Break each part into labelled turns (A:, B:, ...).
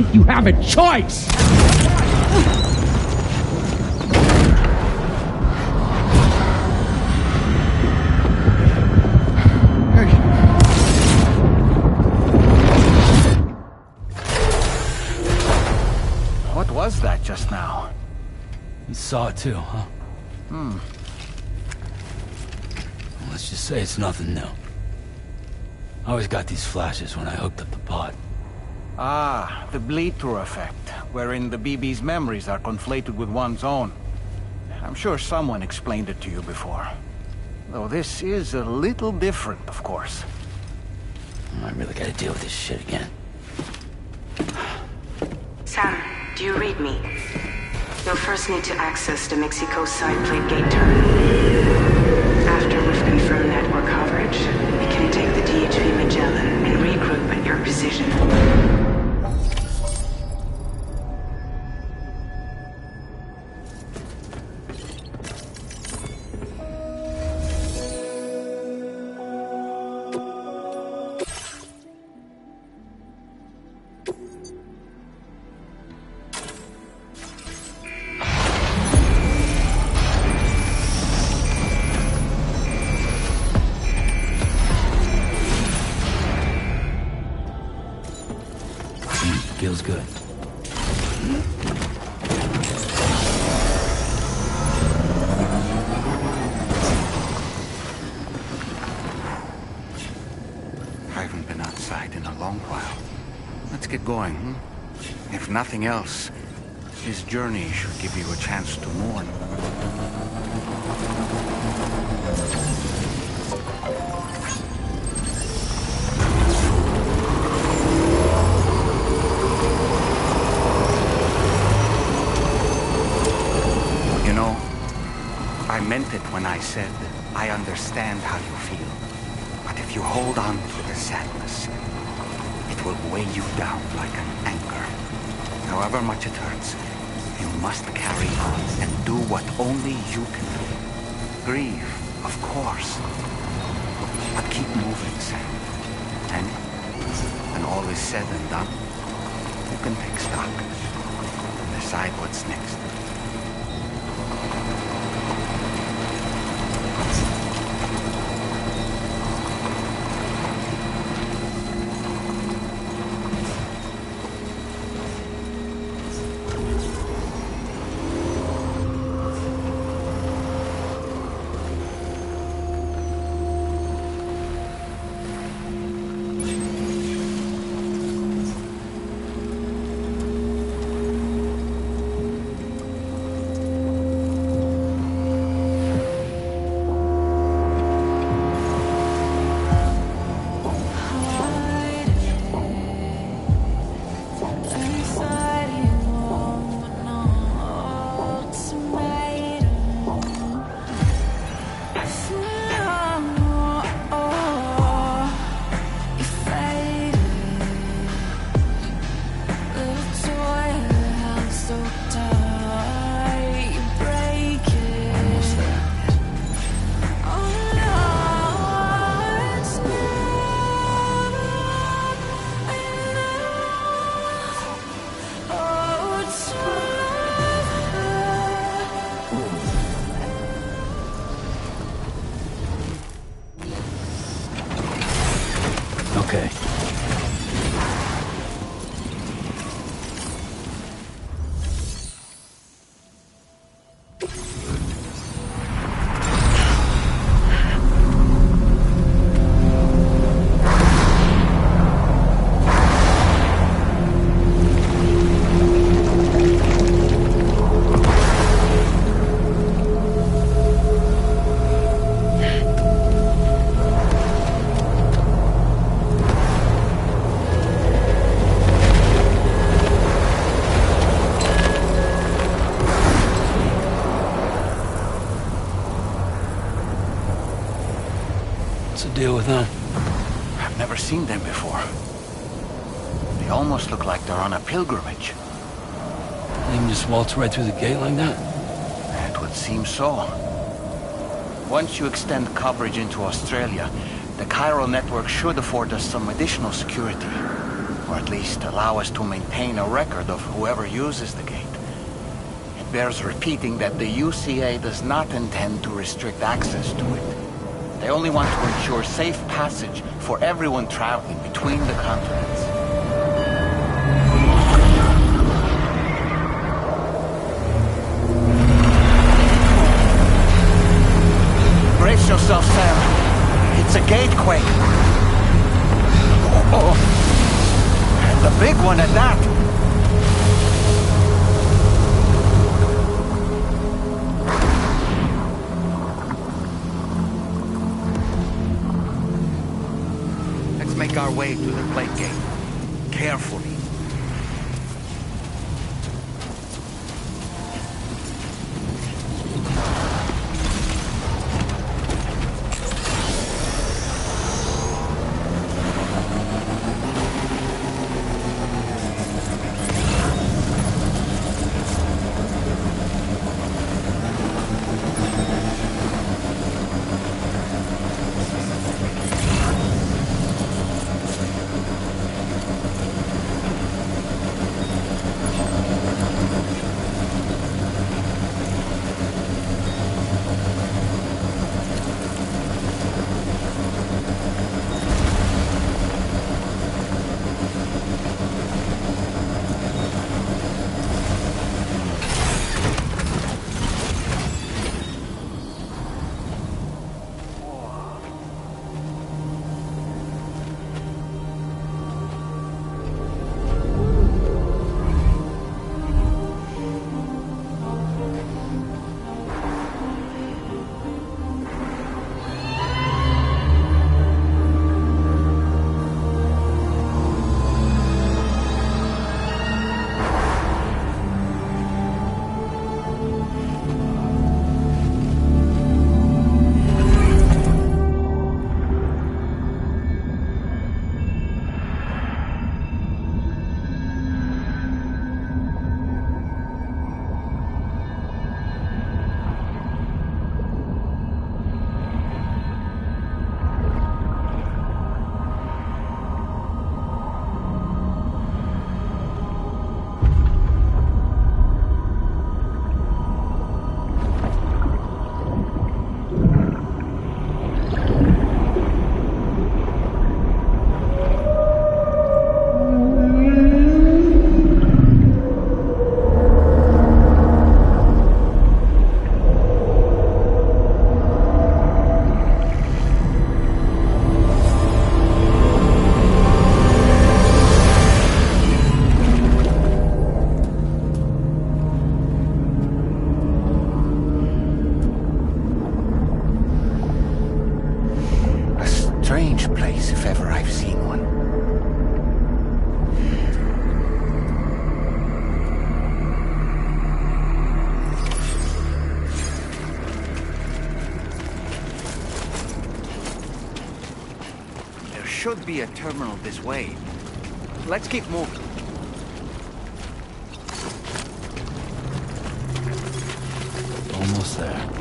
A: think you have a choice!
B: What was that just now?
C: You saw it too, huh? Well, let's just say it's nothing new. I always got these flashes when I hooked up the pod.
B: Ah, the bleed-through effect, wherein the BB's memories are conflated with one's own. I'm sure someone explained it to you before. Though this is a little different, of course.
C: I really gotta deal with this shit again.
D: Sam, do you read me? You'll first need to access the Mexico side plate gate terminal. After we've confirmed network coverage, we can take the DHV Magellan and regroup at your position.
C: Feels good.
B: I haven't been outside in a long while. Let's get going, If nothing else, this journey should give you a chance to mourn. I meant it when I said, I understand how you feel. But if you hold on to the sadness, it will weigh you down like an anchor. However much it hurts, you must carry on and do what only you can do. Grieve, of course. But keep moving, Sam. And when all is said and done, you can take stock and decide what's next.
C: Okay. Deal with them.
B: I've never seen them before. They almost look like they're on a pilgrimage.
C: They can just waltz right through the gate like that?
B: It would seem so. Once you extend coverage into Australia, the Chiral network should afford us some additional security. Or at least allow us to maintain a record of whoever uses the gate. It bears repeating that the UCA does not intend to restrict access to it. They only want to ensure safe passage for everyone traveling between the continents. Brace yourself, Sam. It's a gatequake. Oh. And a big one at that. Let's make our way to the plate gate. Carefully. Strange place, if ever I've seen one. There should be a terminal this way. Let's keep moving.
C: Almost there.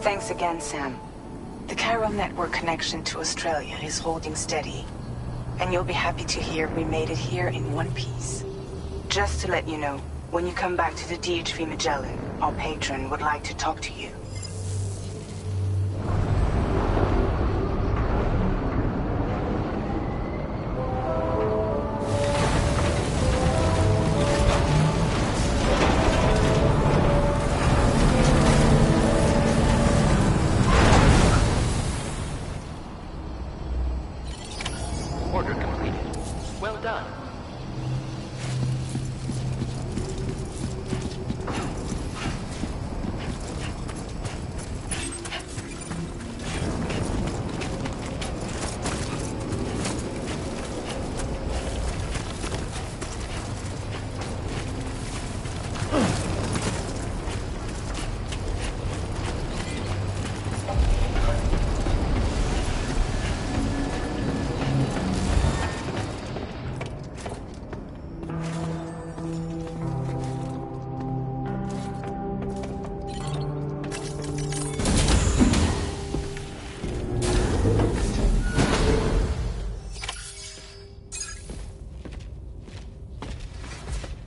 D: Thanks again, Sam. The chiral network connection to Australia is holding steady. And you'll be happy to hear we made it here in one piece. Just to let you know, when you come back to the DHV Magellan, our patron would like to talk to you.
A: Order completed. Well done.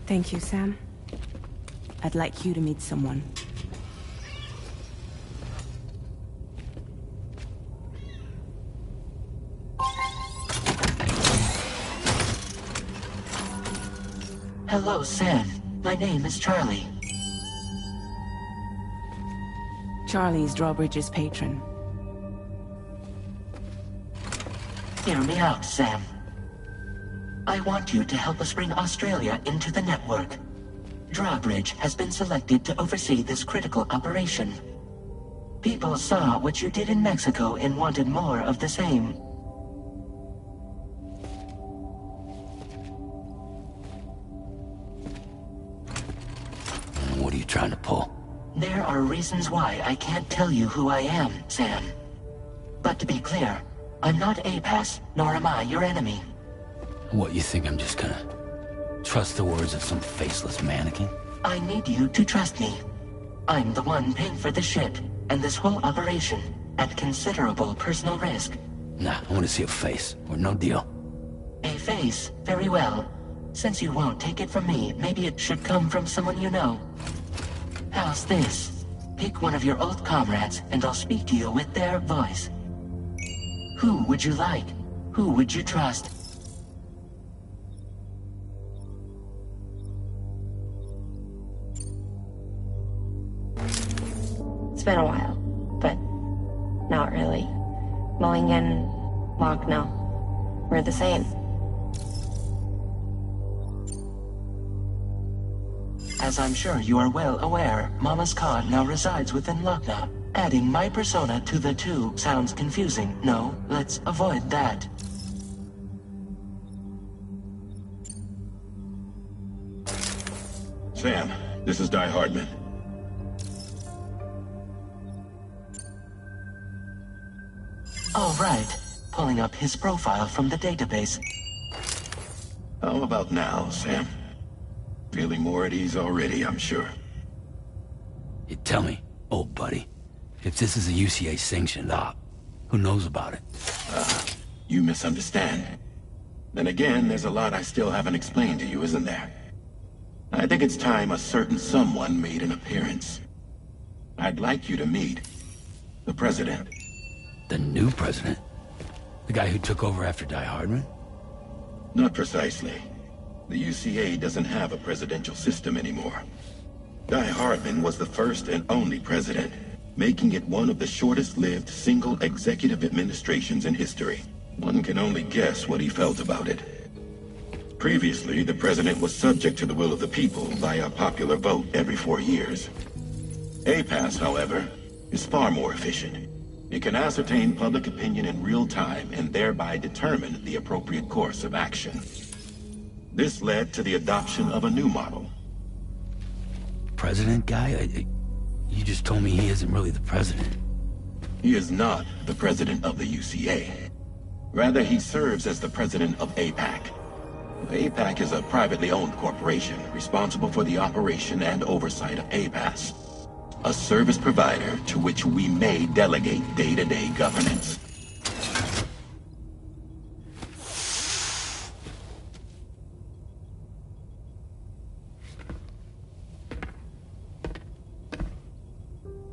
E: Thank you, Sam. I'd like you to meet someone.
F: Hello, Sam. My name is Charlie.
E: Charlie's Drawbridge's patron.
F: Hear me out, Sam. I want you to help us bring Australia into the network. Drawbridge has been selected to oversee this critical operation. People saw what you did in Mexico and wanted more of the same.
C: What are you trying to pull?
F: There are reasons why I can't tell you who I am, Sam. But to be clear, I'm not APAS, nor am I your enemy.
C: What, you think I'm just gonna trust the words of some faceless mannequin?
F: I need you to trust me. I'm the one paying for the ship, and this whole operation, at considerable personal risk.
C: Nah, I want to see a face, or no deal.
F: A face? Very well. Since you won't take it from me, maybe it should come from someone you know. How's this? Pick one of your old comrades, and I'll speak to you with their voice. Who would you like? Who would you trust?
G: It's been a while, but not really. Mulligan, Lochno, we're the same.
F: As I'm sure you are well aware, Mama's Khan now resides within Lochna. Adding my persona to the two sounds confusing. No, let's avoid that.
H: Sam, this is Di Hardman.
F: All right. Pulling up his profile from the database.
H: How about now, Sam? Feeling more at ease already, I'm sure.
C: You tell me, old buddy, if this is a UCA-sanctioned op, who knows about it?
H: You misunderstand. Then again, there's a lot I still haven't explained to you, isn't there? I think it's time a certain someone made an appearance. I'd like you to meet the President.
C: The new president? The guy who took over after Die Hardman?
H: Not precisely. The UCA doesn't have a presidential system anymore. Guy Hardman was the first and only president, making it one of the shortest-lived single executive administrations in history. One can only guess what he felt about it. Previously, the president was subject to the will of the people via popular vote every 4 years. APAS, however, is far more efficient. It can ascertain public opinion in real time and thereby determine the appropriate course of action. This led to the adoption of a new model.
C: President guy? You just told me he isn't really the president.
H: He is not the president of the UCA. Rather, he serves as the president of APAC. APAC is a privately owned corporation responsible for the operation and oversight of APAS, a service provider to which we may delegate day-to-day governance.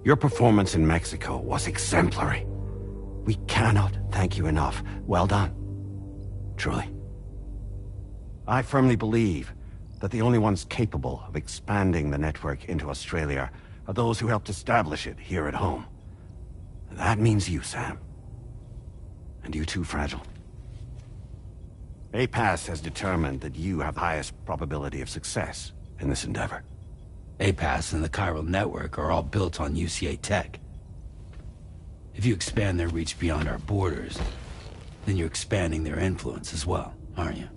I: Your performance in Mexico was exemplary. We cannot thank you enough. Well done. Truly. I firmly believe that the only ones capable of expanding the network into Australia are those who helped establish it here at home. That means you, Sam. And you too, Fragile. APAS has determined that you have the highest probability of success in this endeavor.
C: APAS and the chiral network are all built on UCA tech. If you expand their reach beyond our borders, then you're expanding their influence as well, aren't you?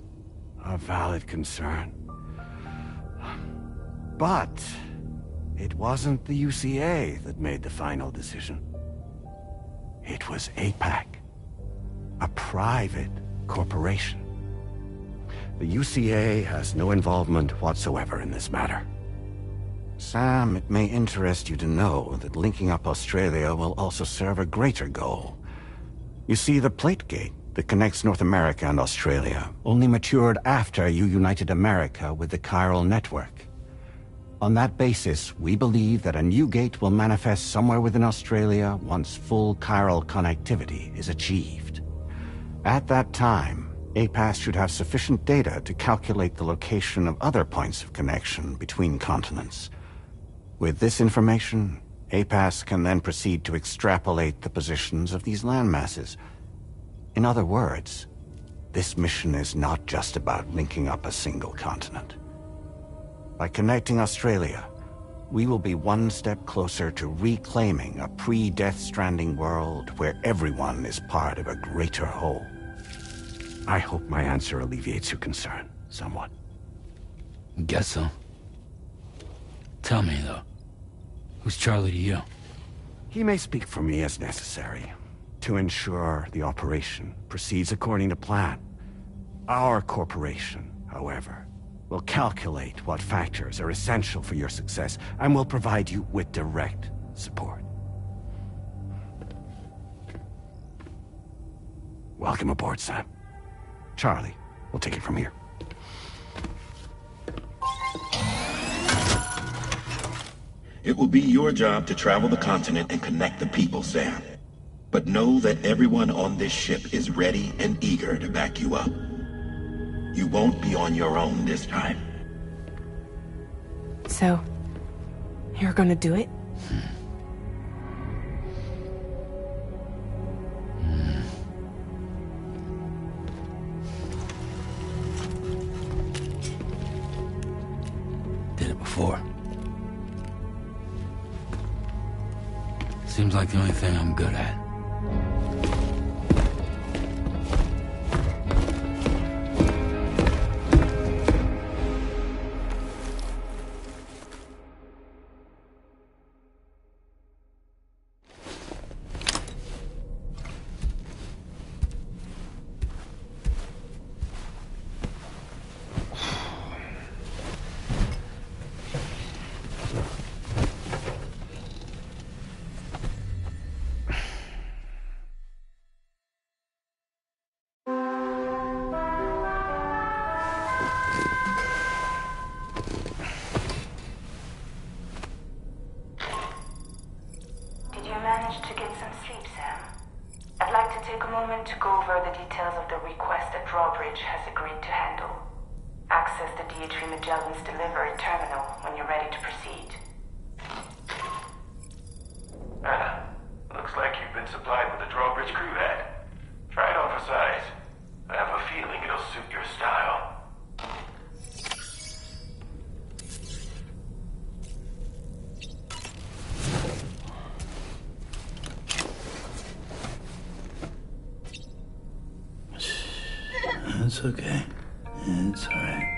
I: A valid concern. But it wasn't the UCA that made the final decision. It was APAC, a private corporation. The UCA has no involvement whatsoever in this matter. Sam, it may interest you to know that linking up Australia will also serve a greater goal. You see, the plate gate that connects North America and Australia only matured after you united America with the chiral network. On that basis, we believe that a new gate will manifest somewhere within Australia once full chiral connectivity is achieved. At that time, APAS should have sufficient data to calculate the location of other points of connection between continents. With this information, APAS can then proceed to extrapolate the positions of these landmasses. In other words, this mission is not just about linking up a single continent. By connecting Australia, we will be one step closer to reclaiming a pre-Death Stranding world where everyone is part of a greater whole. I hope my answer alleviates your concern somewhat.
C: Guess so. Tell me, though, who's Charlie to you?
I: He may speak for me as necessary, to ensure the operation proceeds according to plan. Our corporation, however, will calculate what factors are essential for your success and will provide you with direct support. Welcome aboard, Sam. Charlie, we'll take it from here.
H: It will be your job to travel the continent and connect the people, Sam. But know that everyone on this ship is ready and eager to back you up. You won't be on your own this time.
E: So, you're gonna do it?
C: Did it before. Seems like the only thing I'm good at.
D: the DHV Magellan's delivery terminal when you're ready to proceed.
J: Looks like you've been supplied with a drawbridge crew head. Try it on for size. I have a feeling it'll suit your style.
C: It's okay. It's alright.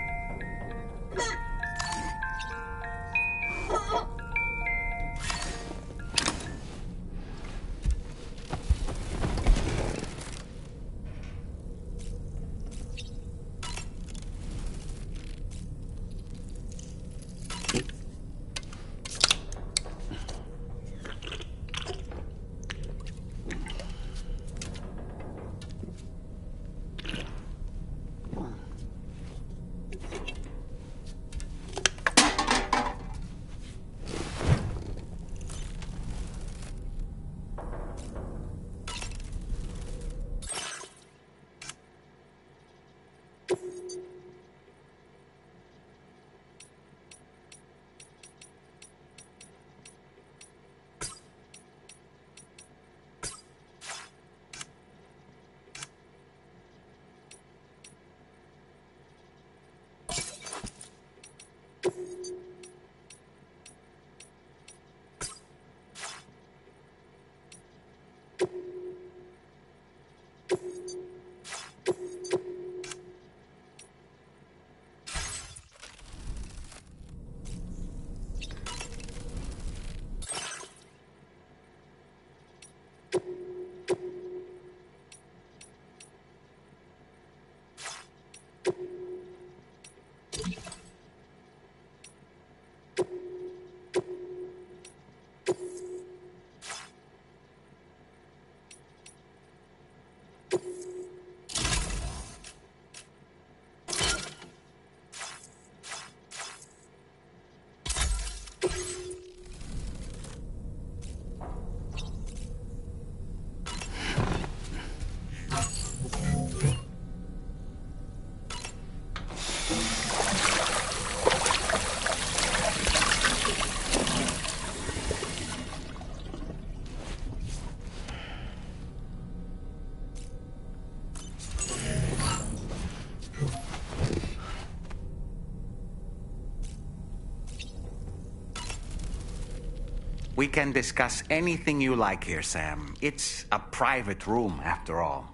B: We can discuss anything you like here, Sam. It's a private room, after all.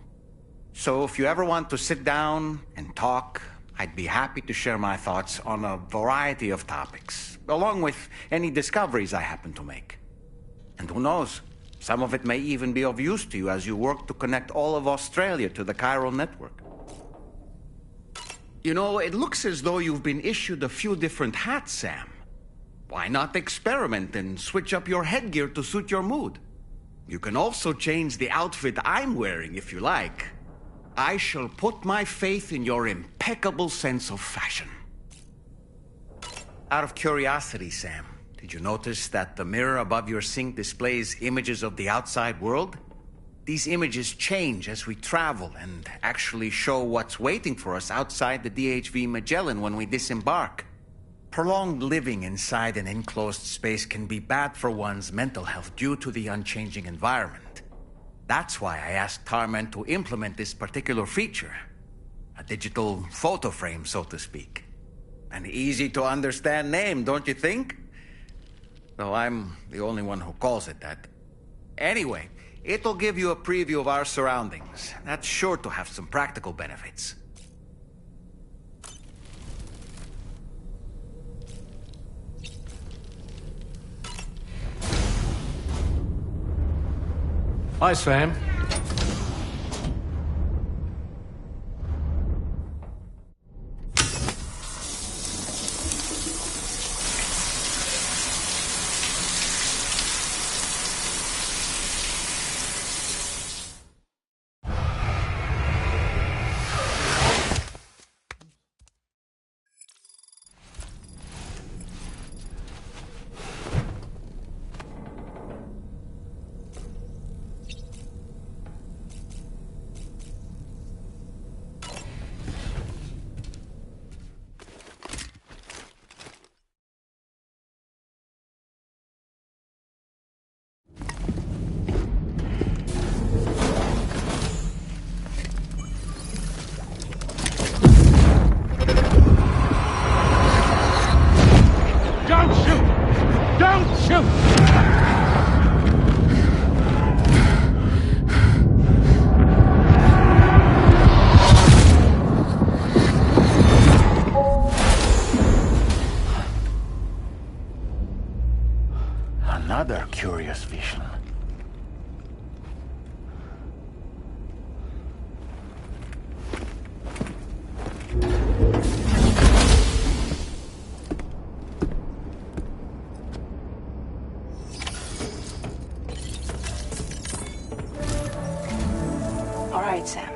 B: So if you ever want to sit down and talk, I'd be happy to share my thoughts on a variety of topics, along with any discoveries I happen to make. And who knows, some of it may even be of use to you as you work to connect all of Australia to the chiral network. You know, it looks as though you've been issued a few different hats, Sam. Why not experiment and switch up your headgear to suit your mood? You can also change the outfit I'm wearing if you like. I shall put my faith in your impeccable sense of fashion. Out of curiosity, Sam, did you notice that the mirror above your sink displays images of the outside world? These images change as we travel and actually show what's waiting for us outside the DHV Magellan when we disembark. Prolonged living inside an enclosed space can be bad for one's mental health due to the unchanging environment. That's why I asked Tarman to implement this particular feature. A digital photo frame, so to speak. An easy-to-understand name, don't you think? Though I'm the only one who calls it that. Anyway, it'll give you a preview of our surroundings. That's sure to have some practical benefits.
K: Hi, Sam.
I: another curious vision.
D: All right, Sam.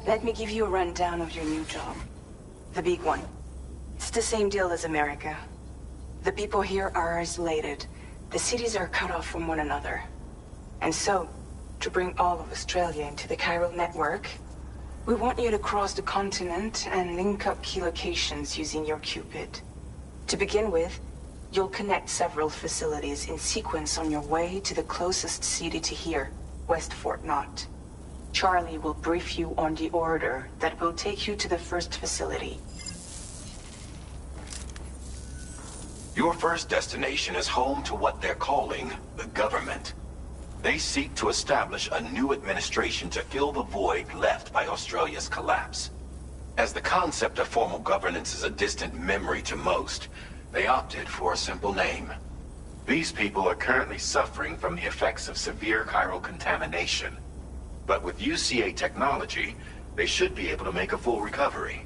D: Let me give you a rundown of your new job. The big one. It's the same deal as America. The people here are isolated. The cities are cut off from one another. And so, to bring all of Australia into the chiral network, we want you to cross the continent and link up key locations using your Cupid. To begin with, you'll connect several facilities in sequence on your way to the closest city to here, West Fort Knott. Charlie will brief you on the order that will take you to the first facility.
H: Your first destination is home to what they're calling the government. They seek to establish a new administration to fill the void left by Australia's collapse. As the concept of formal governance is a distant memory to most, they opted for a simple name. These people are currently suffering from the effects of severe chiral contamination. But with UCA technology, they should be able to make a full recovery.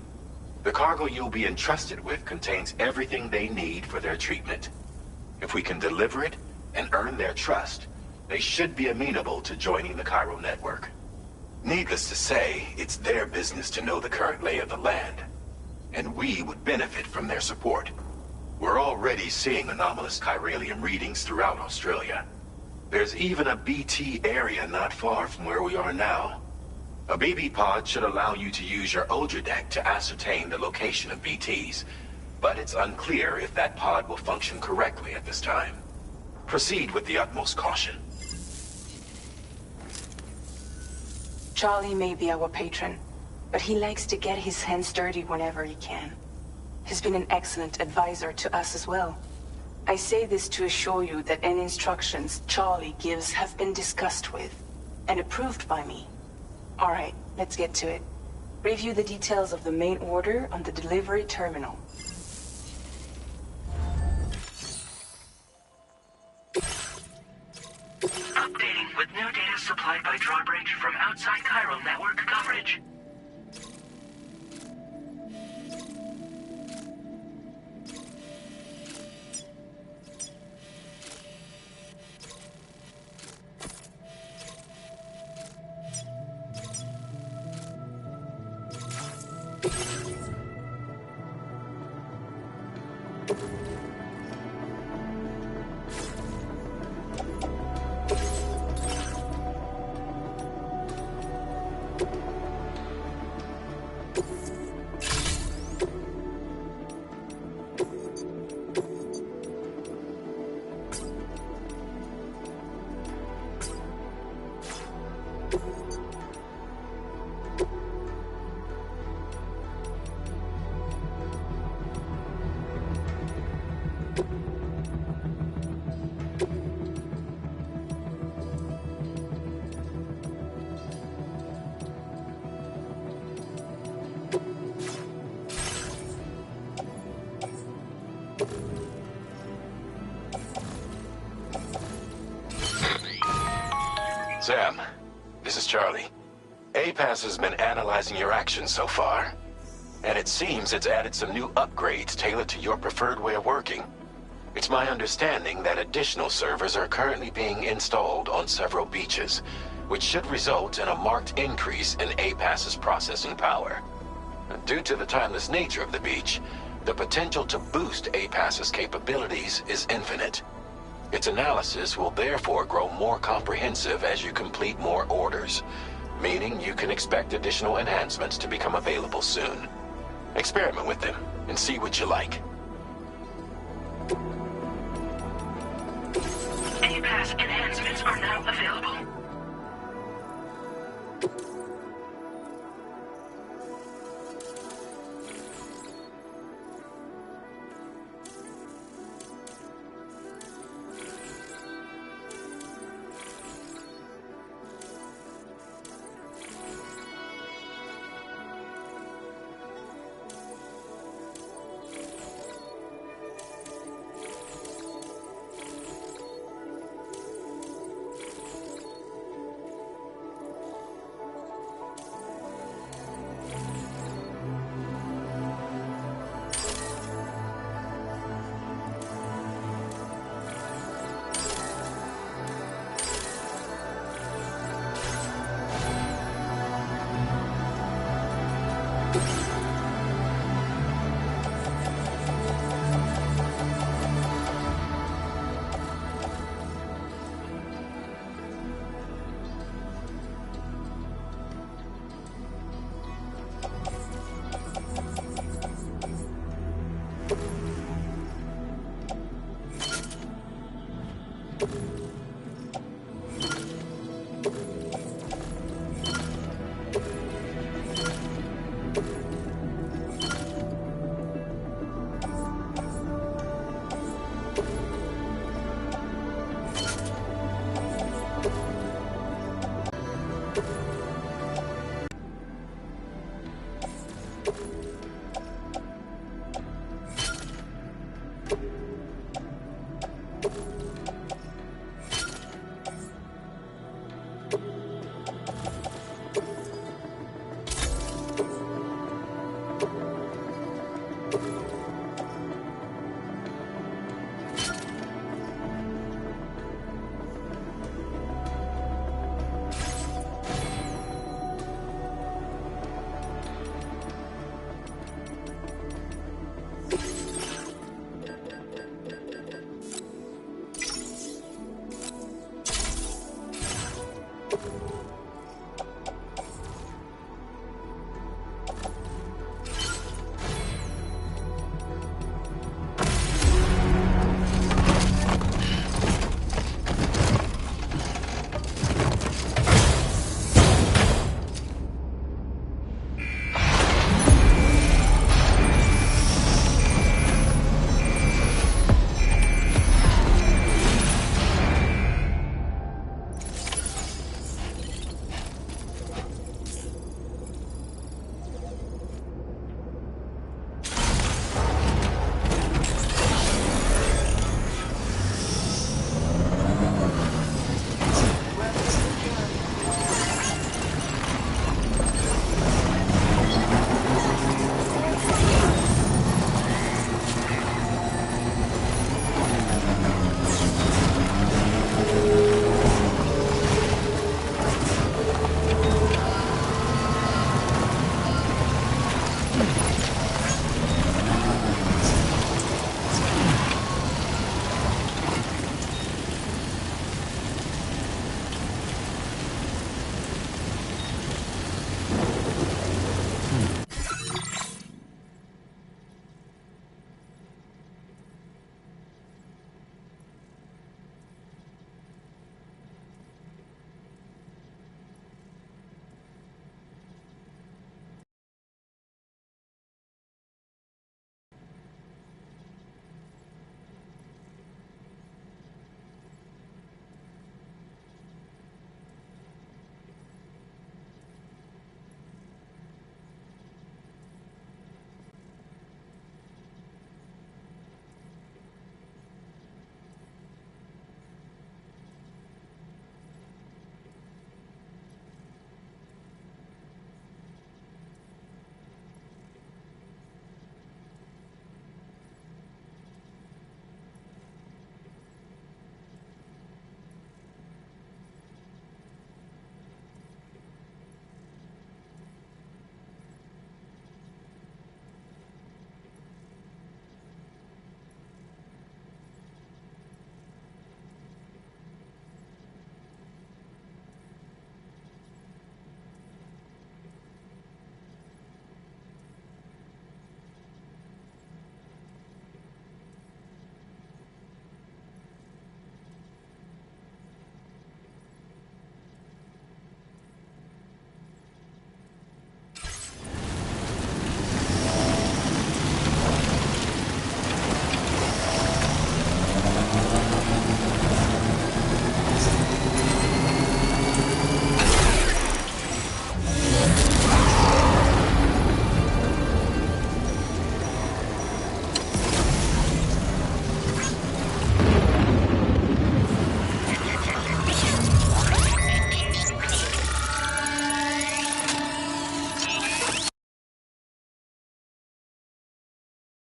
H: The cargo you'll be entrusted with contains everything they need for their treatment. If we can deliver it and earn their trust, they should be amenable to joining the chiral network. Needless to say, it's their business to know the current lay of the land, and we would benefit from their support. We're already seeing anomalous chiralium readings throughout Australia. There's even a BT area not far from where we are now. A BB pod should allow you to use your Ultra deck to ascertain the location of BTs, but it's unclear if that pod will function correctly at this time. Proceed with the utmost caution.
D: Charlie may be our patron, but he likes to get his hands dirty whenever he can. He's been an excellent advisor to us as well. I say this to assure you that any instructions Charlie gives have been discussed with and approved by me. All right, let's get to it. Review the details of the main order on the delivery terminal.
F: Updating with new data supplied by Drawbridge from outside chiral network coverage.
H: Sam, this is Charlie. APAS has been analyzing your actions so far, and it seems it's added some new upgrades tailored to your preferred way of working. It's my understanding that additional servers are currently being installed on several beaches, which should result in a marked increase in APAS's processing power. Due to the timeless nature of the beach, the potential to boost APAS's capabilities is infinite. Its analysis will therefore grow more comprehensive as you complete more orders, meaning you can expect additional enhancements to become available soon. Experiment with them and see what you like.
F: APAS enhancements are now available.